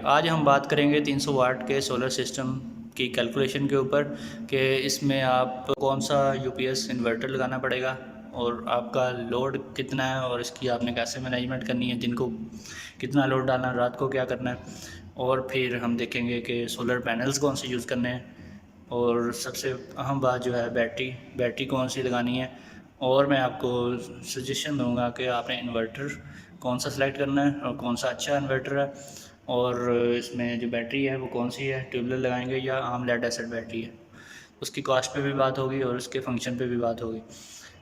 आज हम बात करेंगे 300 वाट के सोलर सिस्टम की कैलकुलेशन के ऊपर कि इसमें आप कौन सा यूपीएस इन्वर्टर लगाना पड़ेगा और आपका लोड कितना है और इसकी आपने कैसे मैनेजमेंट करनी है, दिन को कितना लोड डालना है, रात को क्या करना है। और फिर हम देखेंगे कि सोलर पैनल्स कौन से यूज़ करने हैं और सबसे अहम बात जो है बैटरी कौन सी लगानी है। और मैं आपको सजेशन दूंगा कि आपने इन्वर्टर कौन सा सिलेक्ट करना है और कौन सा अच्छा इन्वर्टर है, और इसमें जो बैटरी है वो कौन सी है, ट्यूबवेल लगाएंगे या आम लेड एसिड बैटरी है। उसकी कॉस्ट पे भी बात होगी और उसके फंक्शन पे भी बात होगी।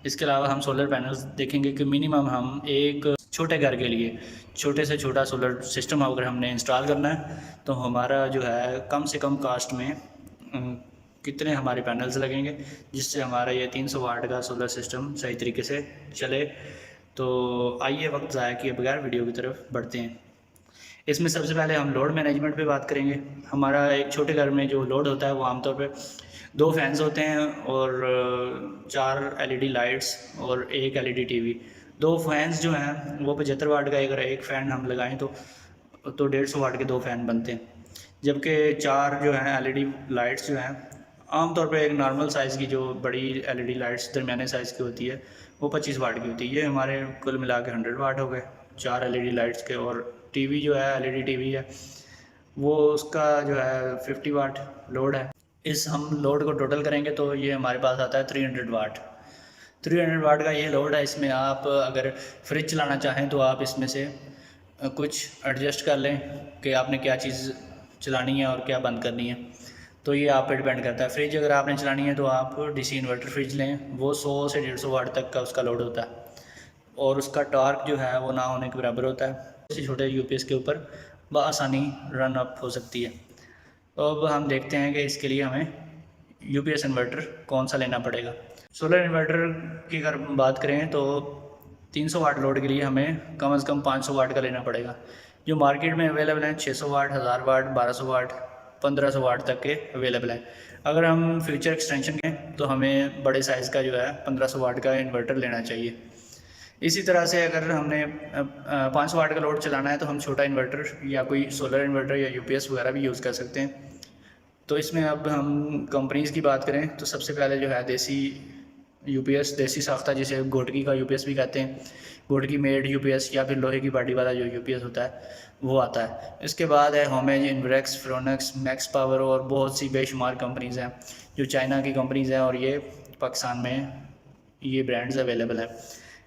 इसके अलावा हम सोलर पैनल्स देखेंगे कि मिनिमम हम एक छोटे घर के लिए छोटे से छोटा सोलर सिस्टम अगर हमने इंस्टॉल करना है तो हमारा जो है कम से कम कास्ट में कितने हमारे पैनल्स लगेंगे जिससे हमारा ये 300 वाट का सोलर सिस्टम सही तरीके से चले। तो आइए वक्त ज़ाया किए बगैर वीडियो की तरफ बढ़ते हैं। इसमें सबसे पहले हम लोड मैनेजमेंट पे बात करेंगे। हमारा एक छोटे घर में जो लोड होता है वो आमतौर पे 2 फैंस होते हैं और 4 एलईडी लाइट्स और एक एलईडी टीवी। 2 फैंस जो हैं वो 75 वाट का, अगर एक फ़ैन हम लगाएं तो 150 वाट के 2 फ़ैन बनते हैं। जबकि 4 जो हैं एलईडी लाइट्स जो हैं आमतौर पे एक नॉर्मल साइज़ की जो बड़ी एलईडी लाइट्स दरमियाने साइज़ की होती है वो 25 वाट की होती है। ये हमारे कुल मिला के 100 वाट हो गए 4 एलईडी लाइट्स के। और टीवी जो है एलईडी टीवी है वो उसका जो है 50 वाट लोड है। इस हम लोड को टोटल करेंगे तो ये हमारे पास आता है 300 वाट। 300 वाट का ये लोड है। इसमें आप अगर फ्रिज चलाना चाहें तो आप इसमें से कुछ एडजस्ट कर लें कि आपने क्या चीज़ चलानी है और क्या बंद करनी है। तो ये आप पे डिपेंड करता है। फ्रिज अगर आपने चलानी है तो आप डीसी इन्वर्टर फ्रिज लें, वो 100 से 150 वाट तक का उसका लोड होता है और उसका टॉर्क जो है वो ना होने के बराबर होता है। इसी छोटे यूपीएस के ऊपर बआसानी रन अप हो सकती है। तो अब हम देखते हैं कि इसके लिए हमें यूपीएस इन्वर्टर कौन सा लेना पड़ेगा। सोलर इन्वर्टर की अगर बात करें तो 300 वाट लोड के लिए हमें कम से कम 500 वाट का लेना पड़ेगा। जो मार्केट में अवेलेबल हैं 600 वाट, 1000 वाट, 1200 वाट, 1500 वाट तक के अवेलेबल हैं। अगर हम फ्यूचर एक्सटेंशन करें तो हमें बड़े साइज़ का जो है 1500 वाट का इन्वर्टर लेना चाहिए। इसी तरह से अगर हमने 500 वाट का लोड चलाना है तो हम छोटा इन्वर्टर या कोई सोलर इन्वर्टर या यूपीएस वगैरह भी यूज़ कर सकते हैं। तो इसमें अब हम कंपनीज़ की बात करें तो सबसे पहले जो है देसी यूपीएस, देसी साख्ता जिसे घोटकी का यूपीएस भी कहते हैं, घोटकी मेड यूपीएस या फिर लोहे की बाडी वाला जो यूपीएस होता है वो आता है। इसके बाद है homage, Inverex, Fronx, max power और बहुत सी बेशुमार कंपनीज़ हैं जो चाइना की कंपनीज़ हैं और ये पाकिस्तान में ये ब्रांड्स अवेलेबल हैं।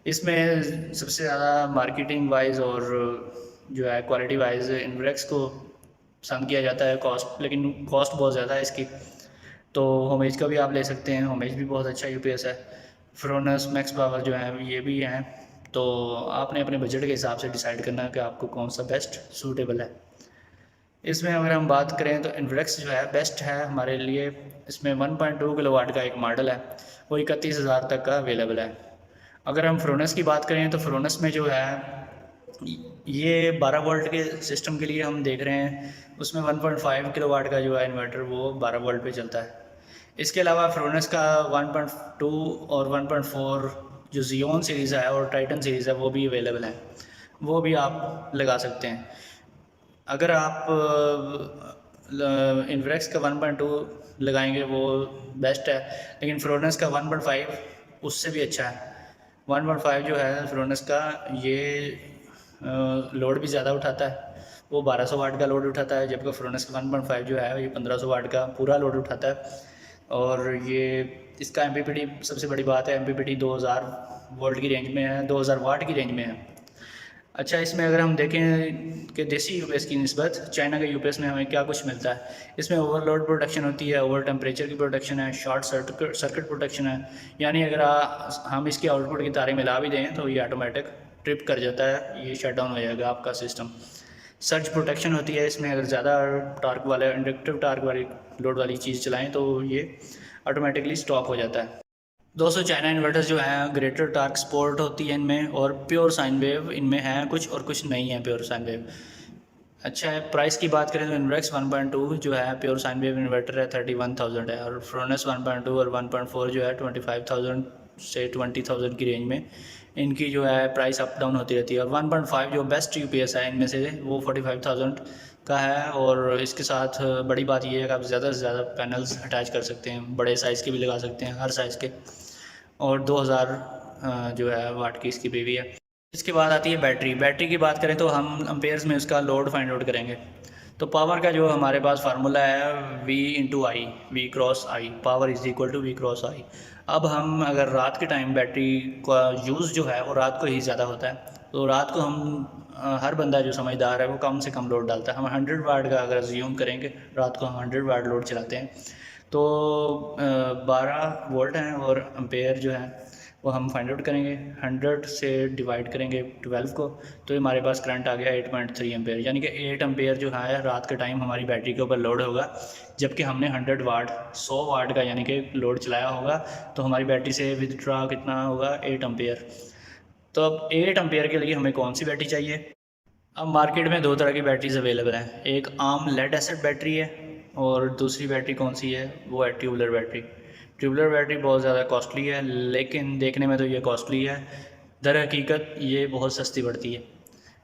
इसमें सबसे ज़्यादा मार्केटिंग वाइज और जो है क्वालिटी वाइज इन्वरेक्स को पसंद किया जाता है, लेकिन कॉस्ट बहुत ज़्यादा है इसकी। तो होमेज का भी आप ले सकते हैं, होमेज भी बहुत अच्छा यूपीएस है। फ्रोनस, मैक्स पावर जो है ये भी हैं। तो आपने अपने बजट के हिसाब से डिसाइड करना है कि आपको कौन सा बेस्ट सूटेबल है। इसमें अगर हम बात करें तो इन्वरेक्स जो है बेस्ट है हमारे लिए। इसमें 1.2 किलोवाट का एक मॉडल है, वो 31,000 तक का अवेलेबल है। अगर हम फ्रोनस की बात करें तो फ्रोनस में जो है ये 12 वोल्ट के सिस्टम के लिए हम देख रहे हैं, उसमें 1.5 किलोवाट का जो है इन्वर्टर वो 12 वोल्ट पे चलता है। इसके अलावा फ्रोनस का 1.2 और 1.4 जो जियोन सीरीज़ है और टाइटन सीरीज़ है वो भी अवेलेबल है, वो भी आप लगा सकते हैं। अगर आप इन्वरेक्स का 1.2 लगाएंगे वो बेस्ट है, लेकिन फ्रोनस का 1.5 उससे भी अच्छा है। 1.5 जो है फ्रोनस का ये लोड भी ज़्यादा उठाता है, वो 1200 वाट का लोड उठाता है, जबकि फ्रोनस का 1.5 जो है ये 1500 वाट का पूरा लोड उठाता है। और ये इसका एमपीपीटी सबसे बड़ी बात है, एमपीपीटी 2000 वोल्ट की रेंज में है, 2000 वाट की रेंज में है। अच्छा, इसमें अगर हम देखें कि देसी यूपीएस की निस्बत चाइना के यूपीएस में हमें क्या कुछ मिलता है, इसमें ओवरलोड प्रोटेक्शन होती है, ओवर टेम्परेचर की प्रोटेक्शन है, शॉर्ट सर्किट प्रोटेक्शन है। यानी अगर हम इसकी आउटपुट की तारें मिला भी दें तो ये ऑटोमेटिक ट्रिप कर जाता है, ये शट डाउन हो जाएगा आपका सिस्टम। सर्ज प्रोटेक्शन होती है इसमें, अगर ज़्यादा टार्क वाले इंडक्टिव टार्क वाली लोड वाली चीज़ चलाएँ तो ये ऑटोमेटिकली स्टॉप हो जाता है। दोस्तों, चाइना इन्वर्टर्स जो हैं ग्रेटर टार्क सपोर्ट होती है इनमें, और प्योर साइन वेव इनमें है कुछ और कुछ नहीं है प्योर साइन वेव। अच्छा है, प्राइस की बात करें तो इन्वरेक्स 1.2 जो है प्योर साइन वेव इन्वर्टर है 31,000 है, और फ्रोनस 1.2 और 1.4 जो है 25,000 से 20,000 की रेंज में इनकी जो है प्राइस अप डाउन होती रहती है। और 1.5 जो बेस्ट यूपीएस है इनमें से वो 45,000 का है। और इसके साथ बड़ी बात ये है कि आप ज़्यादा से ज़्यादा पैनल्स अटैच कर सकते हैं, बड़े साइज़ के भी लगा सकते हैं, हर साइज़ के। और 2000 जो है वाट की इसकी पीवी है। इसके बाद आती है बैटरी। बैटरी की बात करें तो हम अम्पेयर्स में उसका लोड फाइंड आउट करेंगे। तो पावर का जो हमारे पास फार्मूला है V/I, V cross I, power is equal to V cross I. अब हम अगर रात के टाइम बैटरी का यूज़ जो है वो रात को ही ज़्यादा होता है, तो रात को हम हर बंदा जो समझदार है वो कम से कम लोड डालता है। हम 100 वाट का अगर ज्यूम करेंगे, रात को हम 100 वाट लोड चलाते हैं, तो 12 वोल्ट हैं, और एम्पेयर जो है वो हम फाइंड आउट करेंगे। 100 से डिवाइड करेंगे 12 को, तो हमारे पास करंट आ गया 8.3 एम्पेयर। यानी कि 8 एम्पेयर जो है रात के टाइम हमारी बैटरी के ऊपर लोड होगा, जबकि हमने 100 वाट का यानी कि लोड चलाया होगा, तो हमारी बैटरी से विदड्रॉ कितना होगा, 8 एम्पेयर। तो अब 8 एम्पेयर के लिए हमें कौन सी बैटरी चाहिए? अब मार्केट में दो तरह की बैटरीज अवेलेबल हैं, एक आम लेड एसिड बैटरी है, और दूसरी बैटरी कौन सी है, वो है ट्यूबलर बैटरी। ट्यूबलर बैटरी बहुत ज़्यादा कॉस्टली है, लेकिन देखने में तो ये कॉस्टली है, दर हकीकत ये बहुत सस्ती पड़ती है।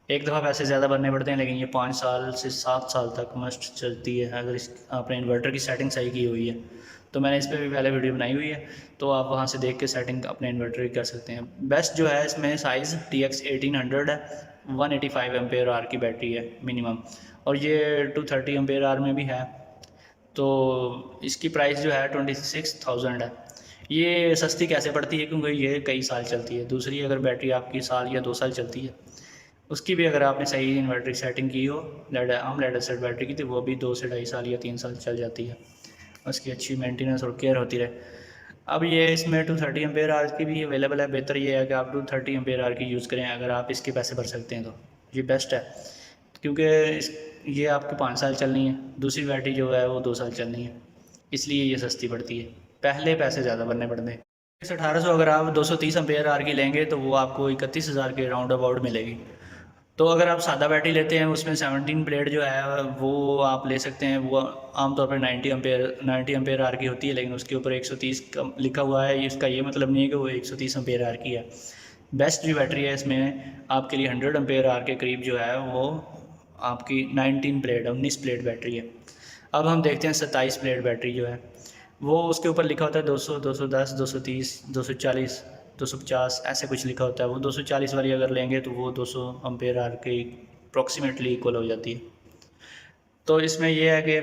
एक दफ़ा पैसे ज़्यादा भरने पड़ते हैं, लेकिन ये 5 साल से 7 साल तक मस्ट चलती है, अगर इस आपने इन्वर्टर की सेटिंग सही की हुई है। तो मैंने इस पर भी पहले वीडियो बनाई हुई है, तो आप वहाँ से देख के सेटिंग अपने इन्वर्टर की कर सकते हैं। बेस्ट जो है इसमें साइज़ TX 1800 है, 185 एम्पेयर आर की बैटरी है मिनिमम, और ये 230 एम्पेयर आर में भी है। तो इसकी प्राइस जो है 26,000 है। ये सस्ती कैसे पड़ती है, क्योंकि ये कई साल चलती है। दूसरी अगर बैटरी आपकी साल या 2 साल चलती है, उसकी भी अगर आपने सही इन्वर्टर सेटिंग की हो लेड एसिड बैटरी की, तो वो भी 2 से 2.5 साल या 3 साल चल जाती है, उसकी अच्छी मेंटेनेंस और केयर होती रहे। अब ये इसमें 230 एम्पेयर आवर की भी अवेलेबल है। बेहतर ये है कि आप 230 एम्पेयर आवर की यूज़ करें, अगर आप इसके पैसे भर सकते हैं तो ये बेस्ट है, क्योंकि ये आपके 5 साल चलनी है, दूसरी बैटरी जो है वो 2 साल चलनी है, इसलिए ये सस्ती पड़ती है, पहले पैसे ज़्यादा भरने पड़ते हैं। 1800 अगर आप 230 एम्पेयर आवर की लेंगे तो वो आपको 31,000 के राउंड अबाउट मिलेगी। तो अगर आप सादा बैटरी लेते हैं, उसमें 17 प्लेट जो है वो आप ले सकते हैं, वो आमतौर पर 90 एम्पेयर आर की होती है, लेकिन उसके ऊपर 130 का लिखा हुआ है। इसका ये मतलब नहीं है कि वो 130 एम्पेयर आर की है। बेस्ट जो बैटरी है इसमें आपके लिए 100 एम्पेयर आर के करीब जो है वो आपकी 19 प्लेट बैटरी है। अब हम देखते हैं 27 प्लेट बैटरी जो है, वो उसके ऊपर लिखा होता है 200, 210, 230, 240, 250 ऐसे कुछ लिखा होता है। वो 240 वाली अगर लेंगे तो वो 200 एम्पेयर आवर के अप्रॉक्सीमेटली इक्वल हो जाती है। तो इसमें यह है कि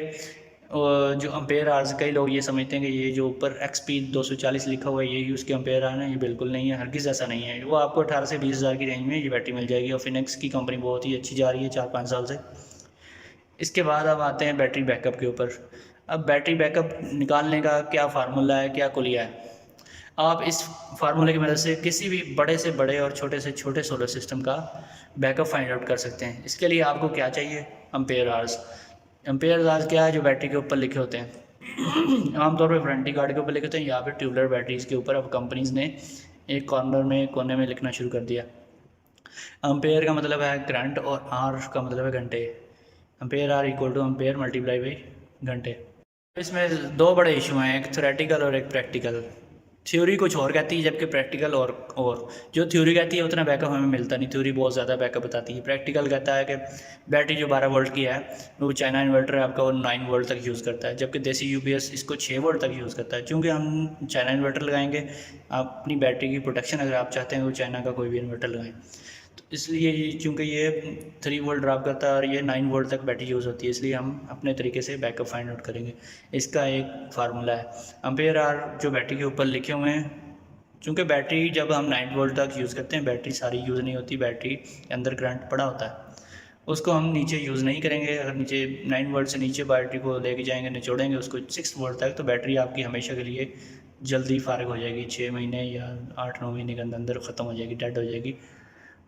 जो एम्पेयर आवर्स, कई लोग ये समझते हैं कि ये जो ऊपर XP 240 लिखा हुआ है ये उसके एम्पेयर आवर है, ये बिल्कुल नहीं है, हरगिज़ ऐसा नहीं है। वो आपको 18 से 20,000 की रेंज में ये बैटरी मिल जाएगी, और फिनिक्स की कंपनी बहुत ही अच्छी जा रही है 4-5 साल से। इसके बाद अब आते हैं बैटरी बैकअप के ऊपर। अब बैटरी बैकअप निकालने का क्या फार्मूला है, क्या कुलिया है? आप इस फार्मूले की मदद से किसी भी बड़े से बड़े और छोटे से छोटे सोलर सिस्टम का बैकअप फाइंड आउट कर सकते हैं। इसके लिए आपको क्या चाहिए? Ampere hours. एम्पेयर आवर्स क्या है? जो बैटरी के ऊपर लिखे होते हैं आमतौर पर वारंटी कार्ड के ऊपर लिखे होते हैं, या फिर ट्यूबलर बैटरीज़ के ऊपर अब कंपनीज़ ने एक कॉर्नर में कोने में लिखना शुरू कर दिया। एम्पेयर का मतलब है करंट, और आर का मतलब है घंटे। Ampere hour equal to ampere multiply by घंटे। इसमें दो बड़े इशू हैं, एक थ्योरेटिकल और एक प्रैक्टिकल। थ्योरी कुछ और कहती है, जबकि प्रैक्टिकल और जो थ्योरी कहती है उतना बैकअप हमें मिलता नहीं, थ्योरी बहुत ज़्यादा बैकअप बताती है। प्रैक्टिकल कहता है कि बैटरी जो 12 वोल्ट की है वो चाइना इन्वर्टर है आपका, वो 9 वोल्ट तक यूज़ करता है, जबकि देसी UPS इसको 6 वोल्ट तक यूज़ करता है। चूँकि हम चाइना इन्वर्टर लगाएंगे, आप अपनी बैटरी की प्रोटेक्शन अगर आप चाहते हैं तो चाइना का कोई भी इन्वर्टर लगाएं, तो इसलिए चूँकि ये 3 वोल्ट ड्रॉप करता है और ये 9 वोल्ट तक बैटरी यूज़ होती है, इसलिए हम अपने तरीके से बैकअप फाइंड आउट करेंगे। इसका एक फार्मूला है एम्पेयर आर जो बैटरी के ऊपर लिखे हुए हैं। चूँकि बैटरी जब हम 9 वोल्ट तक यूज़ करते हैं, बैटरी सारी यूज़ नहीं होती, बैटरी के अंदर करंट पड़ा होता है, उसको हम नीचे यूज़ नहीं करेंगे। अगर नीचे 9 वोल्ट से नीचे बैटरी को लेके जाएंगे, निचोड़ेंगे उसको 6 वोल्ट तक, तो बैटरी आपकी हमेशा के लिए जल्दी फारग हो जाएगी, 6 महीने या 8-9 महीने के अंदर ख़त्म हो जाएगी, डेड हो जाएगी।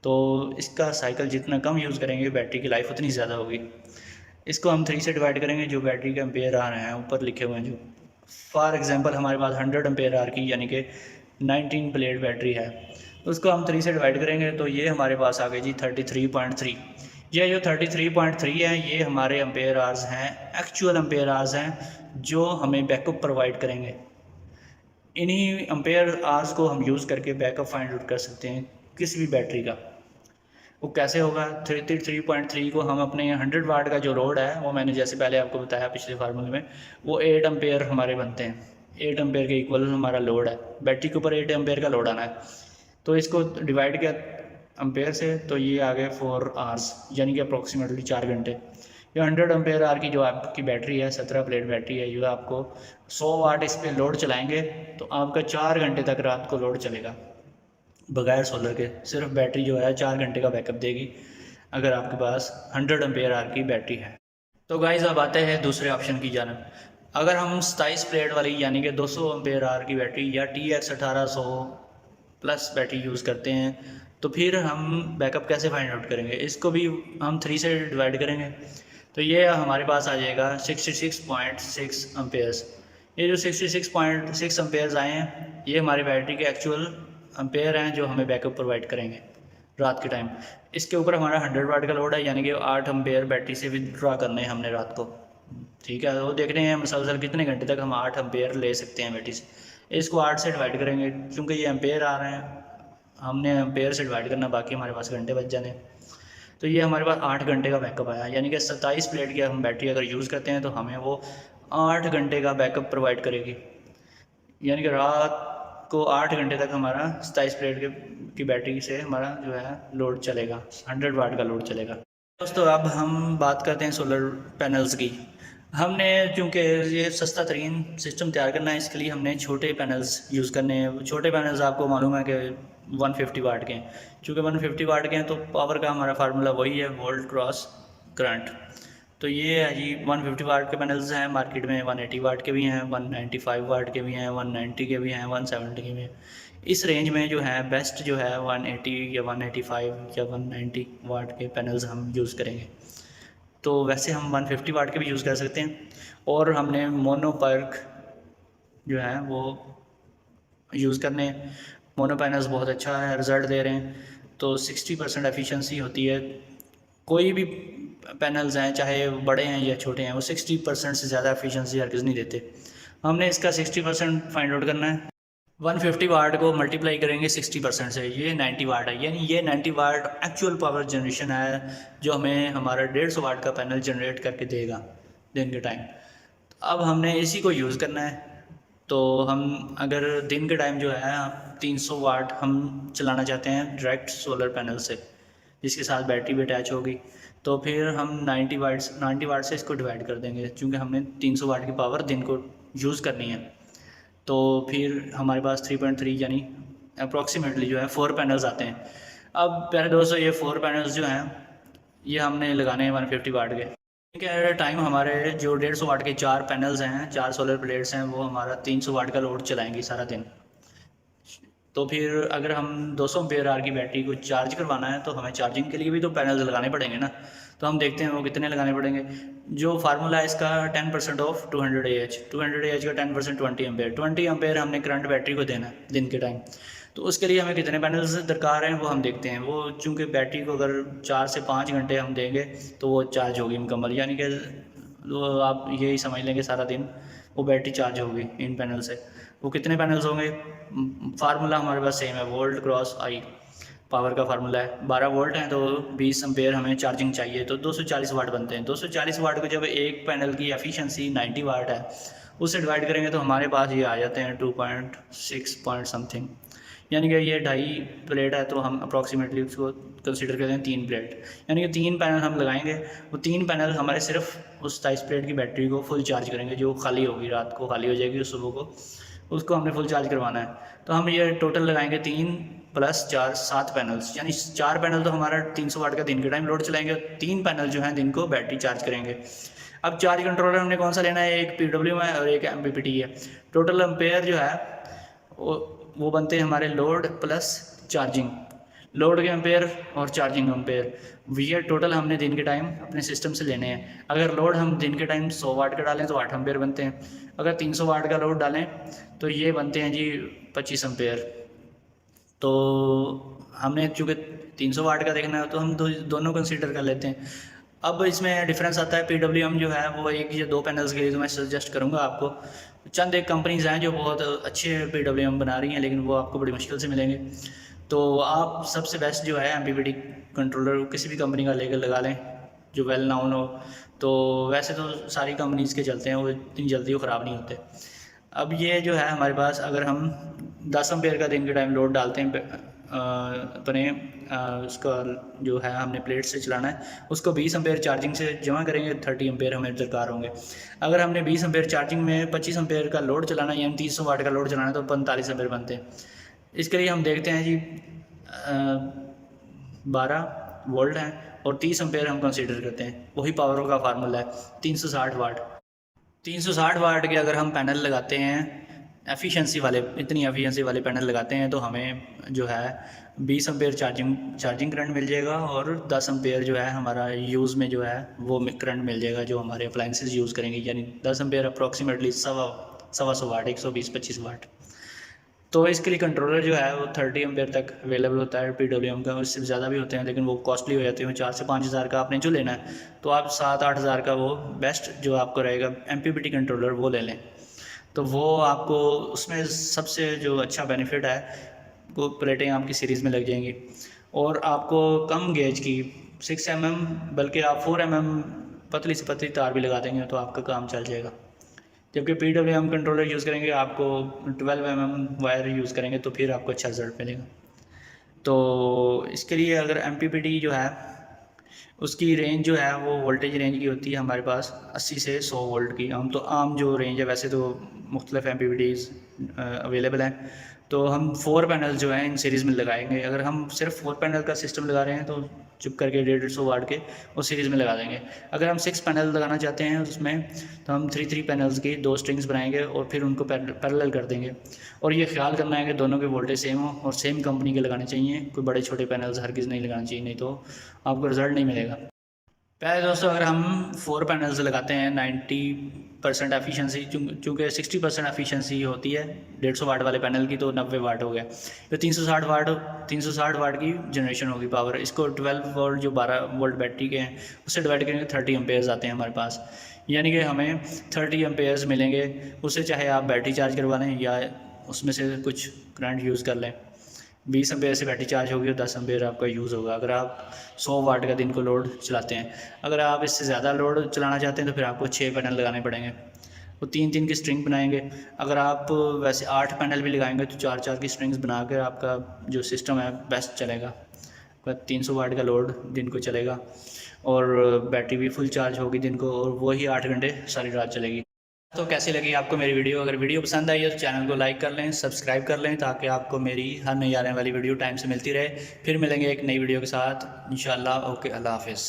तो इसका साइकिल जितना कम यूज़ करेंगे बैटरी की लाइफ उतनी ज़्यादा होगी। इसको हम 3 से डिवाइड करेंगे, जो बैटरी के एम्पेयर आर हैं ऊपर लिखे हुए हैं, जो फॉर एग्जांपल हमारे पास 100 एम्पेयर आर की यानी कि 19 प्लेट बैटरी है, उसको हम 3 से डिवाइड करेंगे तो ये हमारे पास आ गई जी 33.3। ये जो 33.3 है ये हमारे एम्पेयर आर्स हैं, एक्चुअल एम्पेयर आर्स हैं जो हमें बैकअप प्रोवाइड करेंगे। इन्हीं एम्पेयर आर्स को हम यूज़ करके बैकअप फाइंड आउट कर सकते हैं किसी भी बैटरी का। वो कैसे होगा, 3.3 को हम अपने 100 वाट का जो लोड है वो मैंने जैसे पहले आपको बताया पिछले फार्मूले में, वो 8 एम्पेयर हमारे बनते हैं। 8 एम्पेयर के इक्वल हमारा लोड है, बैटरी के ऊपर 8 एम्पेयर का लोड आना है। तो इसको डिवाइड किया एम्पेयर से, तो ये आ गए 4 आवर्स, यानी कि अप्रॉक्सीमेटली 4 घंटे। ये 100 एम्पेयर आवर की जो आपकी बैटरी है, 17 प्लेट बैटरी है, जो आपको 100 वाट इस पर लोड चलाएंगे तो आपका 4 घंटे तक रात को लोड चलेगा बगैर सोलर के। सिर्फ बैटरी जो है 4 घंटे का बैकअप देगी अगर आपके पास 100 एम्पेयर आवर की बैटरी है। तो गाइस अब आते हैं दूसरे ऑप्शन की जानब। अगर हम 27 प्लेट वाली यानी कि 200 एम्पेयर आवर की बैटरी या TX 1800 प्लस बैटरी यूज़ करते हैं, तो फिर हम बैकअप कैसे फाइंड आउट करेंगे? इसको भी हम 3 से डिवाइड करेंगे, तो ये हमारे पास आ जाएगा 66.6 एम्पेयर्स। ये जो 66.6 एम्पेयर्स आए हैं, ये हमारी बैटरी के एक्चुअल एम्पेयर हैं जो हमें बैकअप प्रोवाइड करेंगे रात के टाइम। इसके ऊपर हमारा 100 वाट का लोड है, यानी कि 8 एम्पेयर बैटरी से विदड्रॉ करने हैं हमने रात को। ठीक है, वो देख रहे हैं मुसलसल कितने घंटे तक हम 8 एम्पेयर ले सकते हैं बैटरी से। इसको 8 से डिवाइड करेंगे, क्योंकि ये एम्पेयर आ रहे हैं, हमने एम्पेयर से डिवाइड करना, बाकी हमारे पास घंटे बच जाने। तो ये हमारे पास 8 घंटे का बैकअप आया, यानी कि 27 प्लेट की हम बैटरी अगर यूज़ करते हैं तो हमें वो 8 घंटे का बैकअप प्रोवाइड करेगी, यानी कि रात को 8 घंटे तक हमारा 27 प्लेट की बैटरी से हमारा जो है लोड चलेगा, 100 वाट का लोड चलेगा। दोस्तों अब हम बात करते हैं सोलर पैनल्स की। हमने चूँकि ये सस्ता तरीन सिस्टम तैयार करना है, इसके लिए हमने छोटे पैनल्स यूज़ करने हैं। छोटे पैनल्स आपको मालूम है कि 150 वाट के हैं। चूँकि 150 वाट के हैं तो पावर का हमारा फार्मूला वही है, वोल्ट क्रॉस करंट। तो ये है जी 150 वाट के पैनल्स हैं। मार्केट में 180 वाट के भी हैं, 195 वाट के भी हैं, 190 के भी हैं, 170 के भी हैं। इस रेंज में जो है बेस्ट जो है 180 या 185 या 190 वाट के पैनल्स हम यूज़ करेंगे। तो वैसे हम 150 वाट के भी यूज़ कर सकते हैं, और हमने मोनोपर्क जो है वो यूज़ करने हैं। मोनो पैनल्स बहुत अच्छा है, रिज़ल्ट दे रहे हैं। तो 60% एफिशिएंसी होती है। कोई भी पैनल्स हैं चाहे बड़े हैं या छोटे हैं, वो 60% से ज़्यादा एफिशिएंसी हरगिज़ नहीं देते। हमने इसका 60% फाइंड आउट करना है। 150 वाट को मल्टीप्लाई करेंगे 60% से, ये 90 वाट है, यानी ये 90 वाट एक्चुअल पावर जनरेशन है जो हमें हमारा 150 वाट का पैनल जनरेट करके देगा दिन के टाइम। अब हमने इसी को यूज़ करना है। तो हम अगर दिन के टाइम जो है 300 वाट हम चलाना चाहते हैं डायरेक्ट सोलर पैनल से, जिसके साथ बैटरी भी अटैच होगी, तो फिर हम 90 वाट से इसको डिवाइड कर देंगे, क्योंकि हमने 300 वाट की पावर दिन को यूज़ करनी है। तो फिर हमारे पास 3.3 यानी अप्रॉक्सीमेटली जो है 4 पैनल्स आते हैं। अब प्यारे दोस्तों, ये 4 पैनल्स जो हैं ये हमने लगाने हैं 150 वाट के। ठीक है, एट टाइम हमारे जो 150 वाट के 4 पैनल्स हैं, 4 सोलर प्लेट्स हैं, वो हमारा 300 वाट का लोड चलाएंगी सारा दिन। तो फिर अगर हम 200 एम्पेयर आवर की बैटरी को चार्ज करवाना है तो हमें चार्जिंग के लिए भी तो पैनल्स लगाने पड़ेंगे ना। तो हम देखते हैं वो कितने लगाने पड़ेंगे। जो फार्मूला है इसका 10% ऑफ 200 AH, 200 AH का 10% 20 एम्पेयर। 20 एम्पेयर हमने करंट बैटरी को देना है दिन के टाइम। तो उसके लिए हमें कितने पैनल्स दरकार हैं वो हम देखते हैं। वो चूँकि बैटरी को अगर 4 से 5 घंटे हम देंगे तो वो चार्ज होगी मुकम्मल, यानी कि वो आप यही समझ लेंगे सारा दिन वो बैटरी चार्ज होगी इन पैनल से। वो कितने पैनल्स होंगे, फार्मूला हमारे पास सेम है, वोल्ट क्रॉस आई पावर का फार्मूला है। 12 वोल्ट हैं तो 20 एम्पेयर हमें चार्जिंग चाहिए, तो 240 वाट बनते हैं। 240 वाट को जब एक पैनल की एफिशिएंसी 90 वाट है उससे डिवाइड करेंगे तो हमारे पास ये आ जाते हैं 2.6 पॉइंट समथिंग, यानी कि ये 2.5 प्लेट है, तो हम अप्रॉक्सीमेटली उसको कंसीडर करते हैं 3 प्लेट, यानी कि 3 पैनल हम लगाएंगे। वो 3 पैनल हमारे सिर्फ उस 27 प्लेट की बैटरी को फुल चार्ज करेंगे, जो खाली होगी रात को खाली हो जाएगी, उस सुबह को उसको हमने फुल चार्ज करवाना है। तो हम ये टोटल लगाएंगे 3 + 4 7 पैनल्स, यानी 4 पैनल तो हमारा 300 वाट का दिन के टाइम लोड चलाएंगे, 3 पैनल जो हैं दिन को बैटरी चार्ज करेंगे। अब चार्ज कंट्रोलर हमने कौन सा लेना है, एक PWM है और एक MPPT है। टोटल एम्पेयर जो है वो बनते हैं हमारे लोड प्लस चार्जिंग, लोड के एम्पेयर और चार्जिंग एम्पेयर। ये टोटल हमने दिन के टाइम अपने सिस्टम से लेने हैं। अगर लोड हम दिन के टाइम 100 वाट का डालें तो 8 एम्पेयर बनते हैं। अगर 300 वाट का लोड डालें तो ये बनते हैं जी 25 एम्पेयर। तो हमने चूँकि 300 वाट का देखना है तो हम दोनों कंसीडर कर लेते हैं। अब इसमें डिफरेंस आता है, PWM जो है वो 1 या 2 पैनल्स के लिए तो मैं सजेस्ट करूँगा आपको। चंद एक कंपनीज़ हैं जो बहुत अच्छे PWM बना रही हैं, लेकिन वो आपको बड़ी मुश्किल से मिलेंगे। तो आप सबसे बेस्ट जो है MPPT कंट्रोलर किसी भी कंपनी का लेकर लगा लें जो वेल नाउन हो। तो वैसे तो सारी कंपनीज़ के चलते हैं, वो इतनी जल्दी वो ख़राब नहीं होते। अब ये जो है हमारे पास, अगर हम 10 एम्पेयर का दिन के टाइम लोड डालते हैं अपने उसका जो है हमने प्लेट से चलाना है, उसको 20 एम्पेयर चार्जिंग से जमा करेंगे, 30 एम्पेयर हमें दरकार होंगे। अगर हमने 20 एम्पेयर चार्जिंग में 25 एम्पेयर का लोड चलाना है, यानी 300 वाट का लोड चलाना है, तो 45 एम्पेयर बनते हैं। इसके लिए हम देखते हैं जी 12 वोल्ट हैं और 30 एम्पेयर हम कंसीडर करते हैं, वही पावर का फार्मूला है 360 वाट। 360 वाट के अगर हम पैनल लगाते हैं एफिशिएंसी वाले, इतनी एफिशिएंसी वाले पैनल लगाते हैं, तो हमें जो है 20 एम्पेयर चार्जिंग करंट मिल जाएगा और 10 एम्पेयर जो है हमारा यूज़ में जो है वो करंट मिल जाएगा जो हमारे अप्लाइंसेस यूज़ करेंगे, यानी 10 एम्पेयर अप्रॉक्सीमेटली सवा सौ वाट, 120-25 वाट। तो इसके लिए कंट्रोलर जो है वो 30 एम्पेयर तक अवेलेबल होता है PWM का, उससे ज़्यादा भी होते हैं लेकिन वो कॉस्टली हो जाते हैं। 4 से 5 हज़ार का आपने जो लेना है, तो आप 7-8 हज़ार का वो बेस्ट जो आपको रहेगा MPPT कंट्रोलर वो ले लें। तो वो आपको उसमें सबसे जो अच्छा बेनिफिट है, वो प्लेटें आपकी सीरीज़ में लग जाएंगी और आपको कम गेज की 6 mm, बल्कि आप 4 mm पतली से पतली तार भी लगा देंगे तो आपका काम चल जाएगा। जबकि PWM कंट्रोलर यूज़ करेंगे, आपको 12 mm वायर यूज़ करेंगे तो फिर आपको अच्छा रिजल्ट मिलेगा। तो इसके लिए अगर MPPT जो है उसकी रेंज जो है वो वोल्टेज रेंज की होती है हमारे पास 80 से 100 वोल्ट की। आम जो रेंज है, वैसे तो मुख्तलिफ MPPTs अवेलेबल हैं। तो हम 4 पैनल जो हैं इन सीरीज़ में लगाएंगे। अगर हम सिर्फ 4 पैनल का सिस्टम लगा रहे हैं तो चुप करके 150 वाट के उस सीरीज़ में लगा देंगे। अगर हम 6 पैनल लगाना चाहते हैं उसमें, तो हम 3 पैनल्स की 2 स्ट्रिंग्स बनाएंगे और फिर उनको पैरेलल कर देंगे। और ये ख्याल करना है कि दोनों के वोल्टेज सेम हो और सेम कंपनी के लगाने चाहिए, कोई बड़े छोटे पैनल्स हरगिज़ नहीं लगाने चाहिए, नहीं तो आपको रिज़ल्ट नहीं मिलेगा। पहले दोस्तों, अगर हम 4 पैनल्स लगाते हैं 90% एफिशिएंसी, चूँकि 60% एफिशिएंसी होती है 150 वाट वाले पैनल की, तो 90 वाट हो गया। तो 360 वाट की जनरेशन होगी पावर। इसको 12 वोल्ट जो 12 वोल्ट बैटरी के हैं उससे डिवाइड करेंगे, 30 एम्पेयर्स आते हैं हमारे पास, यानी कि हमें 30 एम्पेयर्स मिलेंगे। उससे चाहे आप बैटरी चार्ज करवा लें या उसमें से कुछ करंट यूज़ कर लें। 20 एम्पेयर से बैटरी चार्ज होगी और 10 एम्पेयर आपका यूज़ होगा अगर आप 100 वाट का दिन को लोड चलाते हैं। अगर आप इससे ज़्यादा लोड चलाना चाहते हैं तो फिर आपको 6 पैनल लगाने पड़ेंगे, वो 3-3 की स्ट्रिंग बनाएंगे। अगर आप वैसे 8 पैनल भी लगाएंगे तो 4-4 की स्ट्रिंग्स बनाकर आपका जो सिस्टम है बेस्ट चलेगा। 300 वाट का लोड दिन को चलेगा और बैटरी भी फुल चार्ज होगी दिन को, और वही 8 घंटे सारी रात चलेगी। तो कैसी लगी आपको मेरी वीडियो? अगर वीडियो पसंद आई है तो चैनल को लाइक कर लें, सब्सक्राइब कर लें, ताकि आपको मेरी हर नई आने वाली वीडियो टाइम से मिलती रहे। फिर मिलेंगे एक नई वीडियो के साथ इंशाल्लाह। ओके, अल्लाह हाफ़िज़।